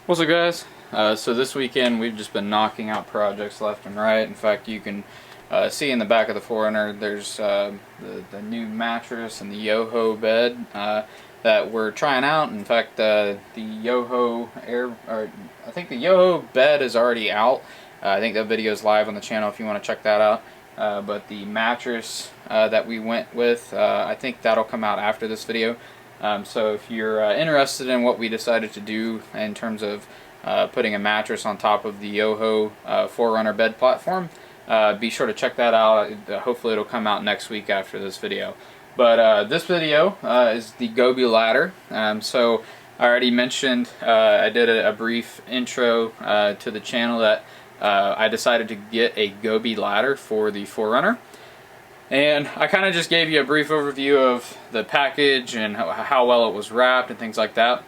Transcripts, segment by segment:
What's up, guys? So this weekend we've just been knocking out projects left and right. In fact, you can see in the back of the 4Runner there's the new mattress and the Yoho bed that we're trying out. In fact, the Yoho I think the Yoho bed is already out. I think that video is live on the channel if you want to check that out. But the mattress that we went with, I think that'll come out after this video. So if you're interested in what we decided to do in terms of putting a mattress on top of the Yoho 4Runner bed platform, be sure to check that out. Hopefully it'll come out next week after this video. But this video is the Gobi Ladder. So I already mentioned, I did a brief intro to the channel that I decided to get a Gobi Ladder for the 4Runner. And I kind of just gave you a brief overview of the package and how well it was wrapped and things like that.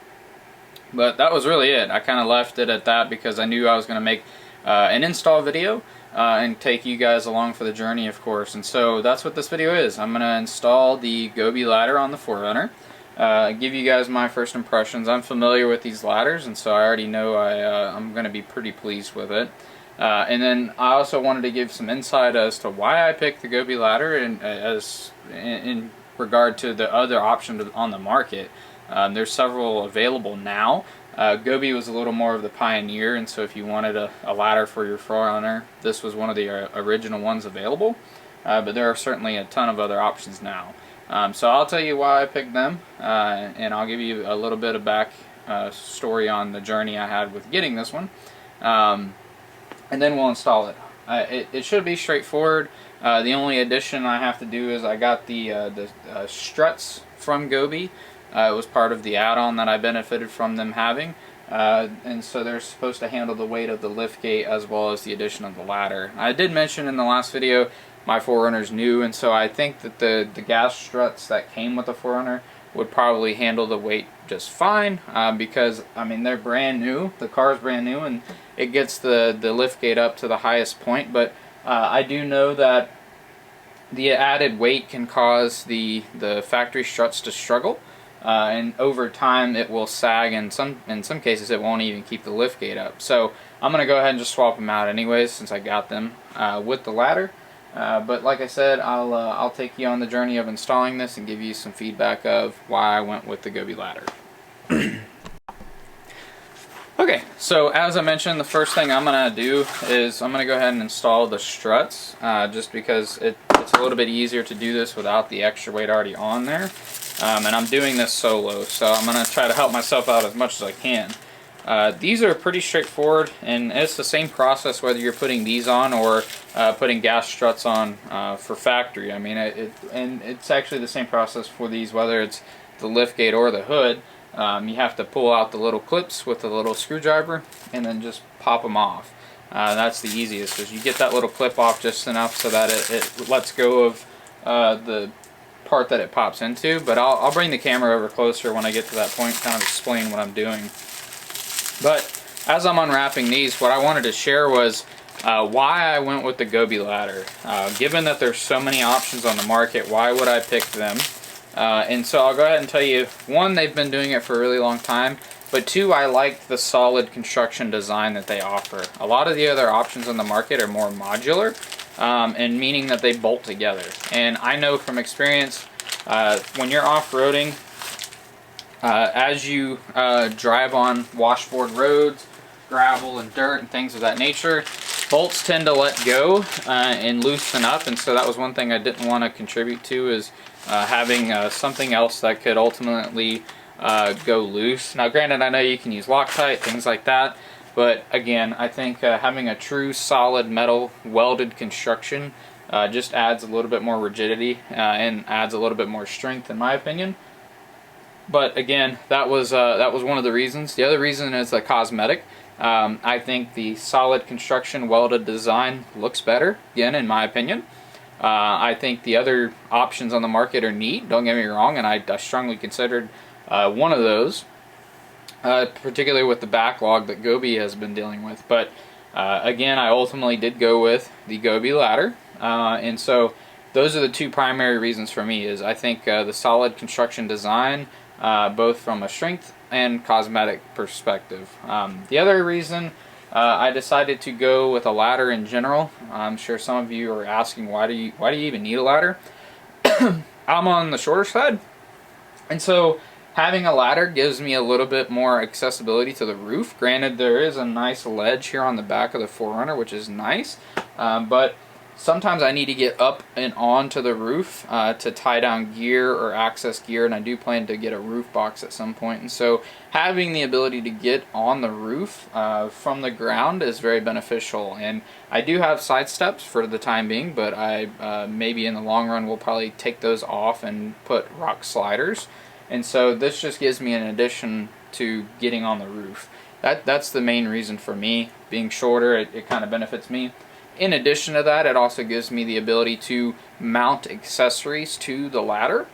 But that was really it. I kind of left it at that because I knew I was going to make an install video and take you guys along for the journey, of course. And so that's what this video is. I'm going to install the Gobi Ladder on the 4Runner. Give you guys my first impressions. I'm familiar with these ladders, and so I already know I'm going to be pretty pleased with it. And then I also wanted to give some insight as to why I picked the Gobi Ladder and in regard to the other options on the market. There's several available now. Gobi was a little more of the pioneer, and so if you wanted a ladder for your 4Runner, this was one of the original ones available. But there are certainly a ton of other options now. So I'll tell you why I picked them, and I'll give you a little bit of back story on the journey I had with getting this one. And then we'll install it. It should be straightforward. The only addition I have to do is I got the struts from Gobi. It was part of the add-on that I benefited from them having. And so they're supposed to handle the weight of the lift gate as well as the addition of the ladder. I did mention in the last video my 4Runner's new, and so I think that the gas struts that came with the 4Runner would probably handle the weight just fine, because I mean they're brand new, the car's brand new, and it gets the lift gate up to the highest point. But I do know that the added weight can cause the factory struts to struggle, and over time it will sag, and in some cases it won't even keep the lift gate up. So I'm gonna go ahead and just swap them out anyways, since I got them with the ladder. But like I said, I'll take you on the journey of installing this and give you some feedback of why I went with the Gobi Ladder. Okay, so as I mentioned, the first thing I'm going to do is I'm going to go ahead and install the struts, just because it's a little bit easier to do this without the extra weight already on there. And I'm doing this solo, so I'm going to try to help myself out as much as I can. These are pretty straightforward, and it's the same process whether you're putting these on or putting gas struts on for factory. I mean, it's actually the same process for these, whether it's the lift gate or the hood. You have to pull out the little clips with the little screwdriver and then just pop them off. That's the easiest, because you get that little clip off just enough so that it lets go of the part that it pops into. But I'll bring the camera over closer when I get to that point, kind of explain what I'm doing. But as I'm unwrapping these, what I wanted to share was why I went with the Gobi Ladder. Given that there's so many options on the market, why would I pick them? And so I'll go ahead and tell you, one, they've been doing it for a really long time, but two, I like the solid construction design that they offer. A lot of the other options on the market are more modular, and meaning that they bolt together. And I know from experience, when you're off-roading, as you drive on washboard roads, gravel and dirt and things of that nature, bolts tend to let go and loosen up, and so that was one thing I didn't want to contribute to, is having something else that could ultimately go loose. Now granted, I know you can use Loctite, things like that, but again, I think having a true solid metal welded construction just adds a little bit more rigidity and adds a little bit more strength, in my opinion. But again, that was one of the reasons. The other reason is a cosmetic. I think the solid construction welded design looks better, again, in my opinion. I think the other options on the market are neat, don't get me wrong, and I strongly considered one of those, particularly with the backlog that Gobi has been dealing with. But again, I ultimately did go with the Gobi Ladder, and so those are the two primary reasons for me. Is I think the solid construction design, both from a strength and cosmetic perspective. The other reason I decided to go with a ladder in general, I'm sure some of you are asking, why do you even need a ladder? I'm on the shorter side, and so having a ladder gives me a little bit more accessibility to the roof. Granted, there is a nice ledge here on the back of the 4Runner, which is nice, but sometimes I need to get up and onto the roof to tie down gear or access gear, and I do plan to get a roof box at some point. And so having the ability to get on the roof from the ground is very beneficial. And I do have side steps for the time being, but I maybe in the long run will probably take those off and put rock sliders. And so this just gives me an addition to getting on the roof. That's the main reason for me. Being shorter, it kind of benefits me. In addition to that, it also gives me the ability to mount accessories to the ladder.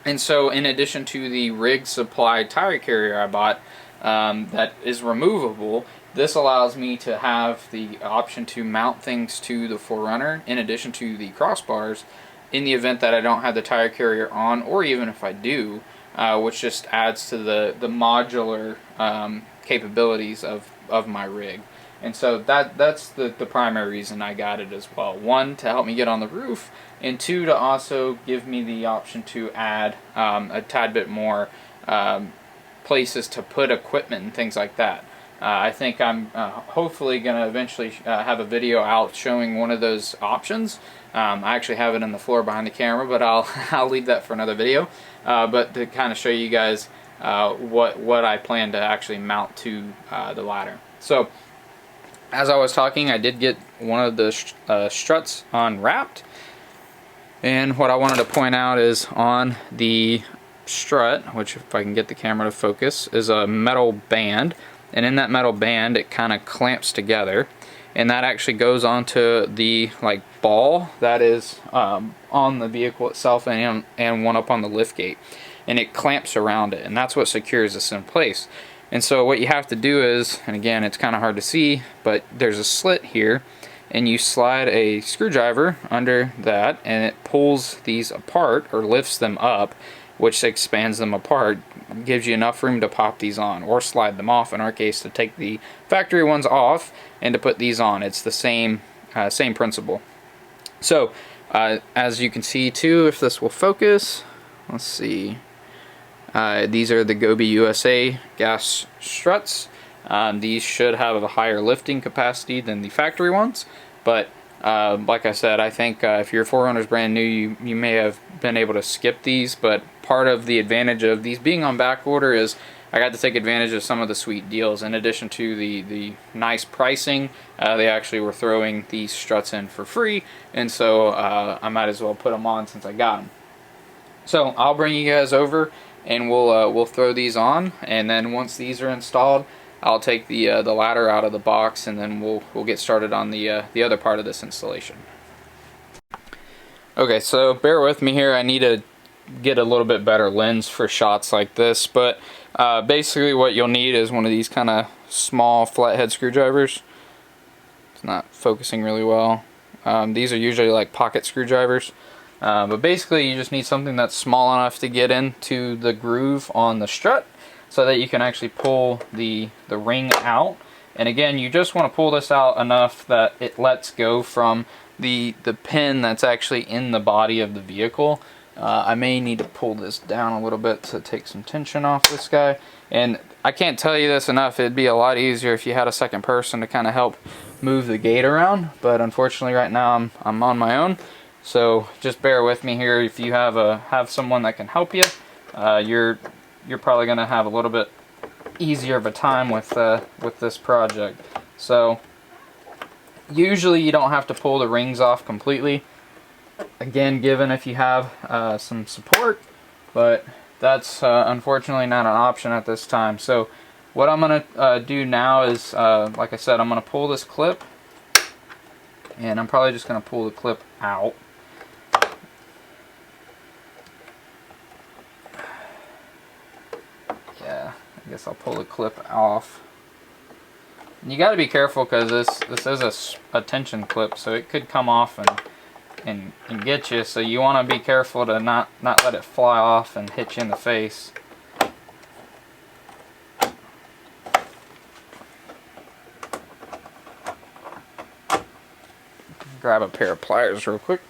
And so in addition to the rig supply tire carrier I bought that is removable, this allows me to have the option to mount things to the 4Runner in addition to the crossbars in the event that I don't have the tire carrier on, or even if I do, which just adds to the modular capabilities of my rig. And so that's the primary reason I got it as well. One, to help me get on the roof, and two, to also give me the option to add a tad bit more places to put equipment and things like that. I think I'm hopefully going to eventually have a video out showing one of those options. I actually have it on the floor behind the camera, but I'll leave that for another video. But to kind of show you guys what I plan to actually mount to the ladder. So, as I was talking, I did get one of the struts unwrapped, and what I wanted to point out is on the strut, which if I can get the camera to focus, is a metal band, and in that metal band it kind of clamps together, and that actually goes onto the ball that is on the vehicle itself and one up on the lift gate, and it clamps around it, and that's what secures this in place. And so what you have to do is, and again it's kind of hard to see, but there's a slit here, and you slide a screwdriver under that and it pulls these apart or lifts them up, which expands them apart, gives you enough room to pop these on or slide them off, in our case to take the factory ones off and to put these on. It's the same principle. So as you can see too, if this will focus, let's see. These are the Gobi USA gas struts. These should have a higher lifting capacity than the factory ones, but like I said, I think if your 4Runner is brand new, you may have been able to skip these, but part of the advantage of these being on back order is I got to take advantage of some of the sweet deals. In addition to the nice pricing, they actually were throwing these struts in for free, and so I might as well put them on since I got them. So I'll bring you guys over and we'll throw these on, and then once these are installed, I'll take the ladder out of the box, and then we'll get started on the other part of this installation. Okay, so bear with me here. I need to get a little bit better lens for shots like this, but basically what you'll need is one of these kind of small flathead screwdrivers. It's not focusing really well. These are usually like pocket screwdrivers. But basically you just need something that's small enough to get into the groove on the strut so that you can actually pull the ring out. And again, you just want to pull this out enough that it lets go from the pin that's actually in the body of the vehicle. I may need to pull this down a little bit to take some tension off this guy. And I can't tell you this enough, it'd be a lot easier if you had a second person to kind of help move the gate around, but unfortunately right now I'm on my own. So just bear with me here. If you have someone that can help you, you're probably going to have a little bit easier of a time with this project. So usually you don't have to pull the rings off completely. Again, given if you have some support, but that's unfortunately not an option at this time. So what I'm going to do now is, like I said, I'm going to pull this clip, and I'm probably just going to pull the clip out. Yeah, I guess I'll pull the clip off. And you got to be careful because this is a tension clip, so it could come off and get you. So you want to be careful to not let it fly off and hit you in the face. grab a pair of pliers real quick.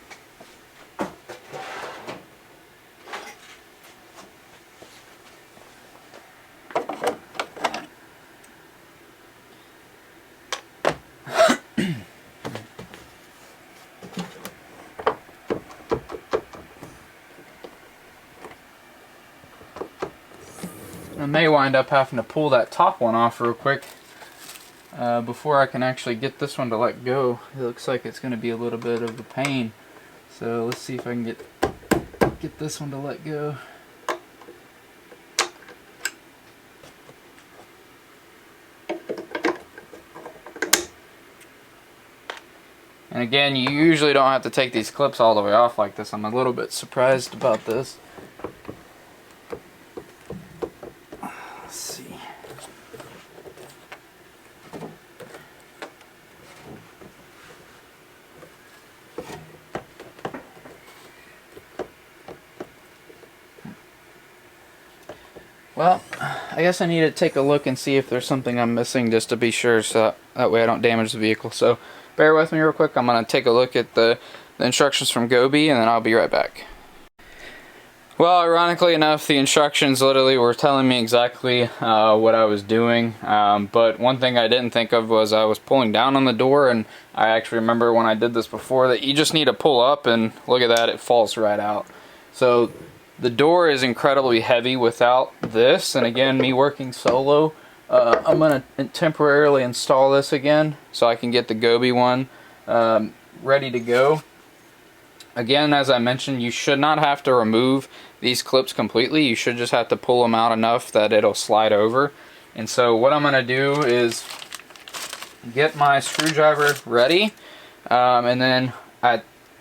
I may wind up having to pull that top one off real quick before I can actually get this one to let go. It looks like it's going to be a little bit of a pain. So let's see if I can get this one to let go. And again, you usually don't have to take these clips all the way off like this. I'm a little bit surprised about this. Let's see. Well, I guess I need to take a look and see if there's something I'm missing just to be sure, so that way I don't damage the vehicle. So bear with me real quick. I'm going to take a look at the instructions from Gobi, and then I'll be right back. Well, ironically enough, the instructions literally were telling me exactly what I was doing, but one thing I didn't think of was I was pulling down on the door, and I actually remember when I did this before that you just need to pull up, and look at that, it falls right out. So the door is incredibly heavy without this, and again, me working solo, I'm going to temporarily install this again so I can get the Gobi one ready to go. Again, as I mentioned, you should not have to remove these clips completely. You should just have to pull them out enough that it'll slide over. And so what I'm going to do is get my screwdriver ready, and then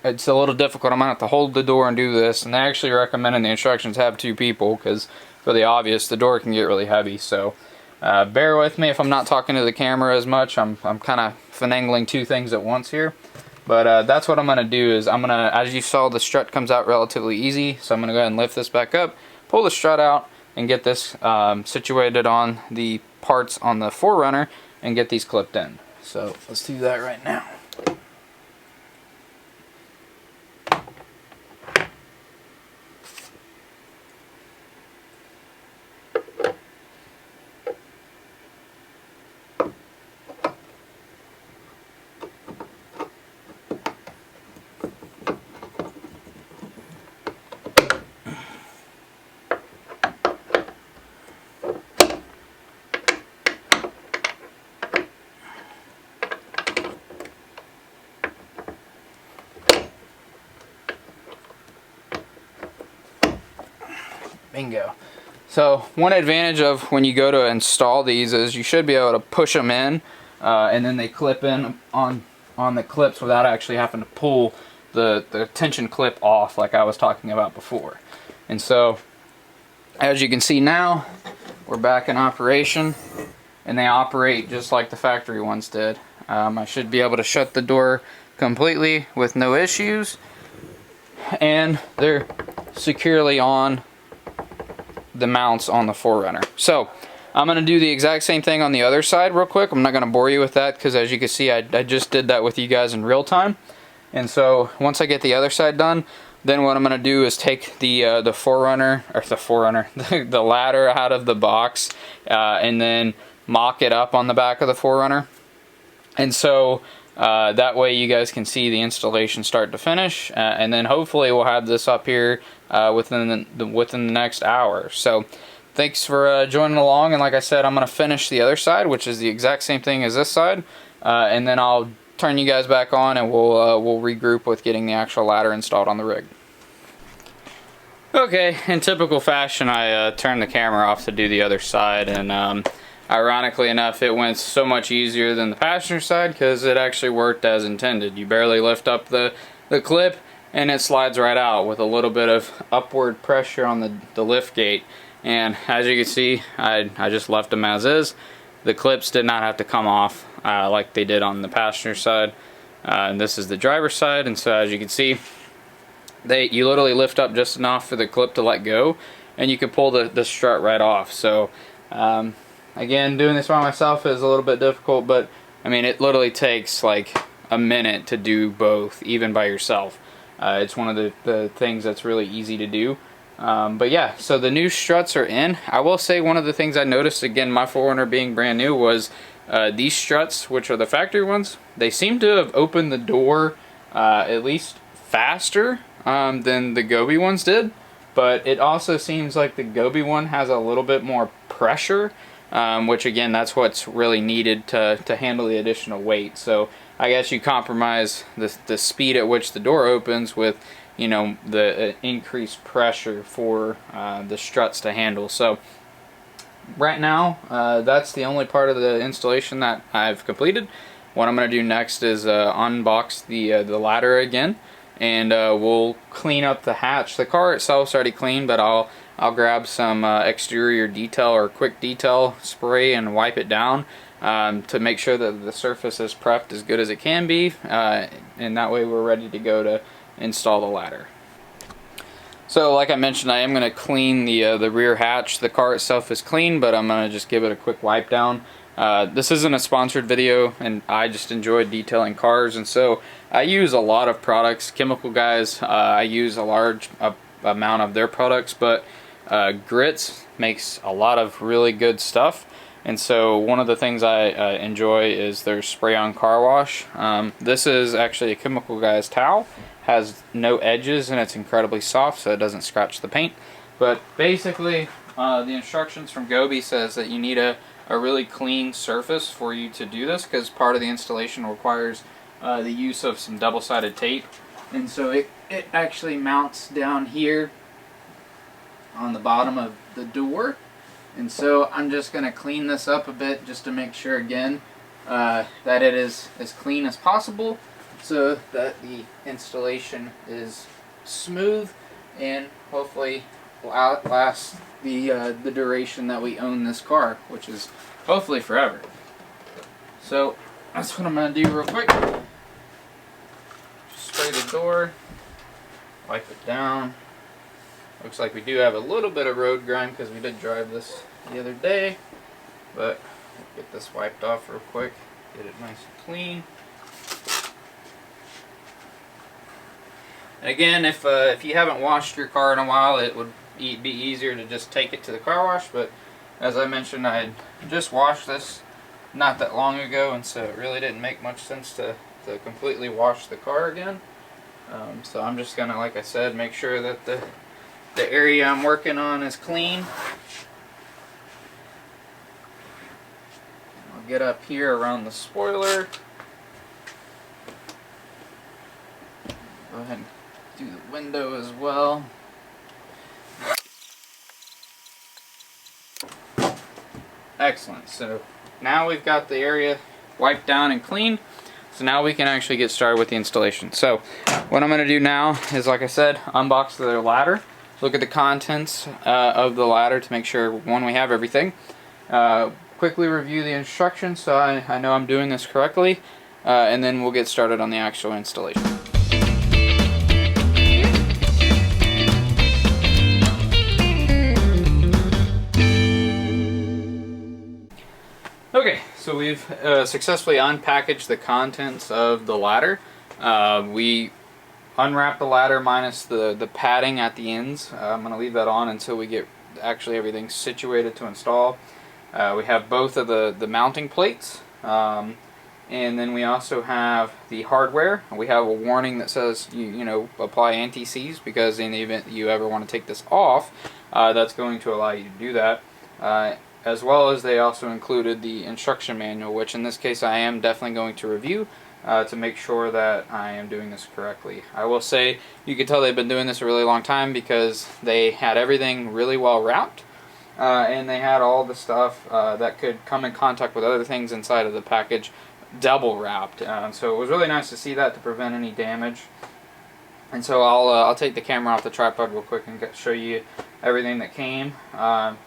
it's a little difficult. I'm going to have to hold the door and do this, and they actually recommend in the instructions have two people because for the obvious, the door can get really heavy. So bear with me if I'm not talking to the camera as much. I'm kind of finagling two things at once here. But that's what I'm going to do is I'm going to, as you saw, the strut comes out relatively easy. So I'm going to go ahead and lift this back up, pull the strut out, and get this situated on the parts on the 4Runner and get these clipped in. So let's do that right now. Bingo. So one advantage of when you go to install these is you should be able to push them in and then they clip in on the clips without actually having to pull the tension clip off like I was talking about before. And so as you can see now, we're back in operation and they operate just like the factory ones did. I should be able to shut the door completely with no issues, and they're securely on the mounts on the 4Runner. So I'm going to do the exact same thing on the other side real quick. I'm not going to bore you with that because as you can see I just did that with you guys in real time. And so once I get the other side done, then what I'm going to do is take the 4Runner, or the 4Runner, the ladder out of the box and then mock it up on the back of the 4Runner. And so that way you guys can see the installation start to finish, and then hopefully we'll have this up here within the next hour. So thanks for joining along, and like I said, I'm going to finish the other side, which is the exact same thing as this side, and then I'll turn you guys back on and we'll regroup with getting the actual ladder installed on the rig. Okay, in typical fashion, I turned the camera off to do the other side, and ironically enough, it went so much easier than the passenger side because it actually worked as intended. You barely lift up the clip and it slides right out with a little bit of upward pressure on the lift gate. And as you can see, I just left them as is. The clips did not have to come off like they did on the passenger side. And this is the driver's side, and so as you can see, you literally lift up just enough for the clip to let go, and you can pull the strut right off. So again, doing this by myself is a little bit difficult, but I mean, it literally takes like a minute to do both, even by yourself. It's one of the things that's really easy to do. But yeah, so the new struts are in. I will say one of the things I noticed, again, my 4Runner being brand new, was these struts, which are the factory ones, they seem to have opened the door at least faster than the Gobi ones did. But it also seems like the Gobi one has a little bit more pressure, which again, that's what's really needed to handle the additional weight. So I guess you compromise the speed at which the door opens with, you know, the increased pressure for the struts to handle. So right now, that's the only part of the installation that I've completed. What I'm going to do next is unbox the ladder again, and we'll clean up the hatch. The car itself's already clean, but I'll grab some exterior detail or quick detail spray and wipe it down to make sure that the surface is prepped as good as it can be, and that way we're ready to go to install the ladder. So like I mentioned, I am going to clean the rear hatch. The car itself is clean, but I'm going to just give it a quick wipe down. This isn't a sponsored video, and I just enjoy detailing cars, and so I use a lot of products. Chemical Guys, I use a large amount of their products, but Grits makes a lot of really good stuff. And so one of the things I enjoy is their spray-on car wash. This is actually a Chemical Guys towel. Has no edges and it's incredibly soft, so it doesn't scratch the paint. But basically, the instructions from Gobi says that you need a really clean surface for you to do this, because part of the installation requires the use of some double-sided tape. And so it actually mounts down here on the bottom of the door. And so I'm just going to clean this up a bit just to make sure, again, that it is as clean as possible, so that the installation is smooth and hopefully will outlast the duration that we own this car, which is hopefully forever. So that's what I'm going to do real quick. Just spray the door, wipe it down. Looks like we do have a little bit of road grime because we did drive this the other day, but we'll get this wiped off real quick, get it nice and clean. And again, if you haven't washed your car in a while, it would be easier to just take it to the car wash, but as I mentioned, I had just washed this not that long ago, and so it really didn't make much sense to completely wash the car again. So I'm just gonna, like I said, make sure that the area I'm working on is clean. I'll get up here around the spoiler. Go ahead and do the window as well. Excellent. So now we've got the area wiped down and clean. So now we can actually get started with the installation. So what I'm going to do now is, like I said, unbox the ladder. Look at the contents of the ladder to make sure, one, we have everything. Quickly review the instructions so I know I'm doing this correctly, and then we'll get started on the actual installation. Okay, so we've successfully unpackaged the contents of the ladder. We unwrap the ladder minus the padding at the ends. I'm going to leave that on until we get actually everything situated to install. We have both of the mounting plates, and then we also have the hardware. We have a warning that says you know, apply anti-seize, because in the event that you ever want to take this off, that's going to allow you to do that. As well as they also included the instruction manual, which in this case I am definitely going to review to make sure that I am doing this correctly. I will say you can tell they've been doing this a really long time, because they had everything really well wrapped, and they had all the stuff that could come in contact with other things inside of the package double wrapped. So it was really nice to see that, to prevent any damage. And so I'll take the camera off the tripod real quick and show you everything that came,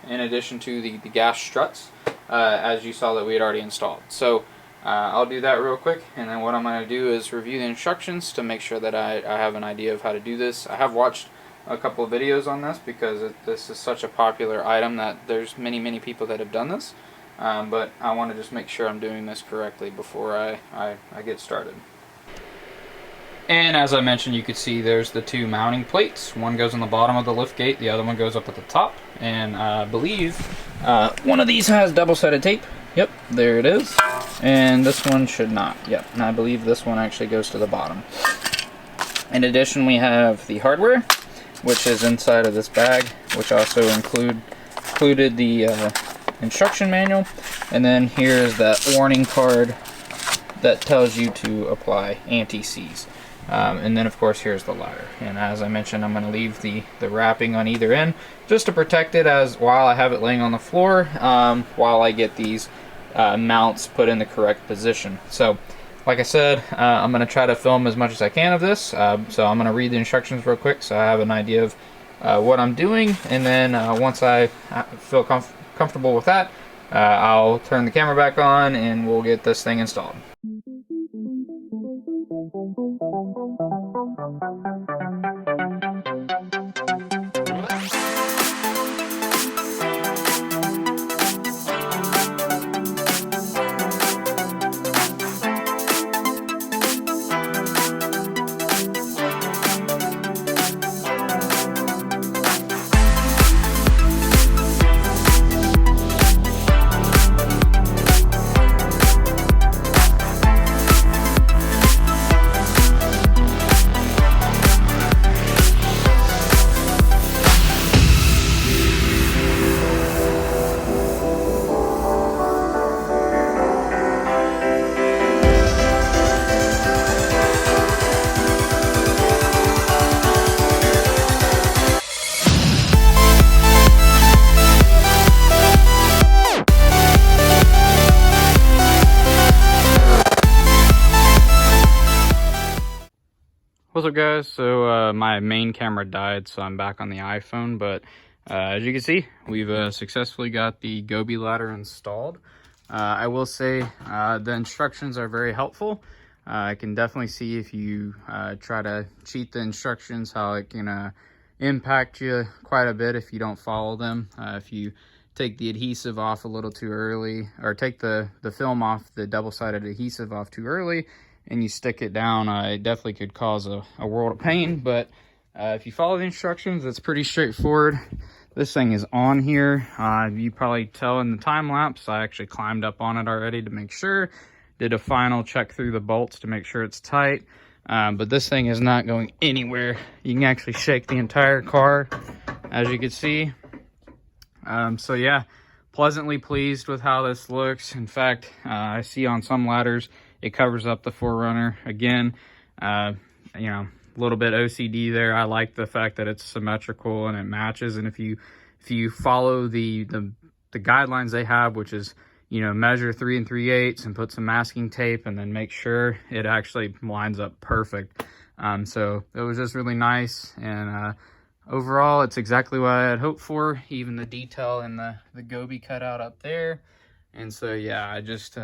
in addition to the gas struts, as you saw that we had already installed. So I'll do that real quick, and then what I'm going to do is review the instructions to make sure that I have an idea of how to do this. I have watched a couple of videos on this, because this is such a popular item that there's many people that have done this, but I want to just make sure I'm doing this correctly before I get started. And as I mentioned, you could see there's the two mounting plates. One goes on the bottom of the lift gate, the other one goes up at the top. And I believe one of these has double-sided tape. Yep, there it is. And this one should not. Yep, and I believe this one actually goes to the bottom. In addition, we have the hardware, which is inside of this bag, which also included the instruction manual. And then here is that warning card that tells you to apply anti-seize. And then of course here's the ladder. And as I mentioned, I'm going to leave the wrapping on either end just to protect it as while I have it laying on the floor, while I get these mounts put in the correct position. So like I said, I'm going to try to film as much as I can of this. So I'm going to read the instructions real quick so I have an idea of what I'm doing. And then once I feel comfortable with that, I'll turn the camera back on and we'll get this thing installed. What's up guys, so my main camera died, so I'm back on the iPhone, but as you can see, we've successfully got the Gobi Ladder installed. I will say the instructions are very helpful. I can definitely see if you try to cheat the instructions, how it can impact you quite a bit if you don't follow them. If you take the adhesive off a little too early, or take the film off, the double-sided adhesive off too early, and you stick it down, it definitely could cause a world of pain. But if you follow the instructions, it's pretty straightforward. This thing is on here. You probably tell in the time lapse, I actually climbed up on it already to make sure. Did a final check through the bolts to make sure it's tight. But this thing is not going anywhere. You can actually shake the entire car, as you can see. So yeah, pleasantly pleased with how this looks. In fact, I see on some ladders, it covers up the 4Runner. Again, you know, a little bit OCD there. I like the fact that it's symmetrical and it matches. And if you follow the guidelines they have, which is, you know, measure 3 3/8 and put some masking tape and then make sure it actually lines up perfect. So it was just really nice. And overall, it's exactly what I had hoped for. Even the detail in the Gobi cutout up there. And so yeah, I just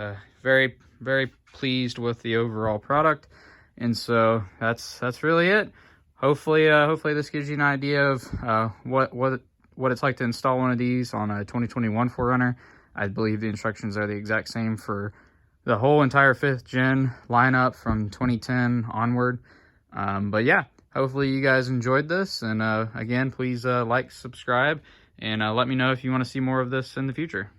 very pleased with the overall product. And so that's really it. Hopefully this gives you an idea of what it's like to install one of these on a 2021 4Runner. I believe the instructions are the exact same for the whole entire 5th gen lineup from 2010 onward. But yeah, hopefully you guys enjoyed this. And again, please like, subscribe, and let me know if you want to see more of this in the future.